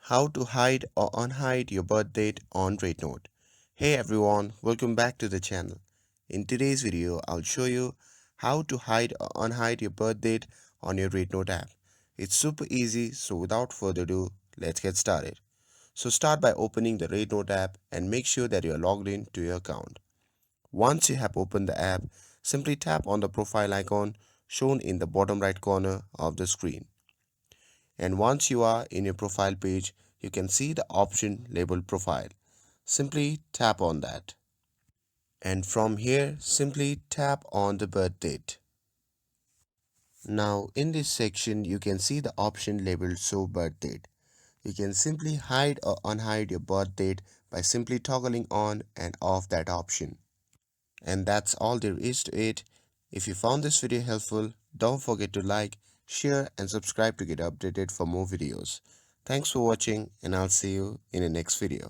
How to hide or unhide your birth date on REDnote. Hey everyone, welcome back to the channel. In today's video, I'll show you how to hide or unhide your birth date on your REDnote app. It's super easy, so without further ado, let's get started. So start by opening the REDnote app and make sure that you're logged in to your account. Once you have opened the app, simply tap on the profile icon shown in the bottom right corner of the screen. And once you are in your profile page, you can see the option labeled profile. Simply tap on that. And from here, simply tap on the birth date. Now in this section, you can see the option labeled show birth date. You can simply hide or unhide your birth date by simply toggling on and off that option. And that's all there is to it. If you found this video helpful, don't forget to like, share and subscribe to get updated for more videos. Thanks for watching and I'll see you in the next video.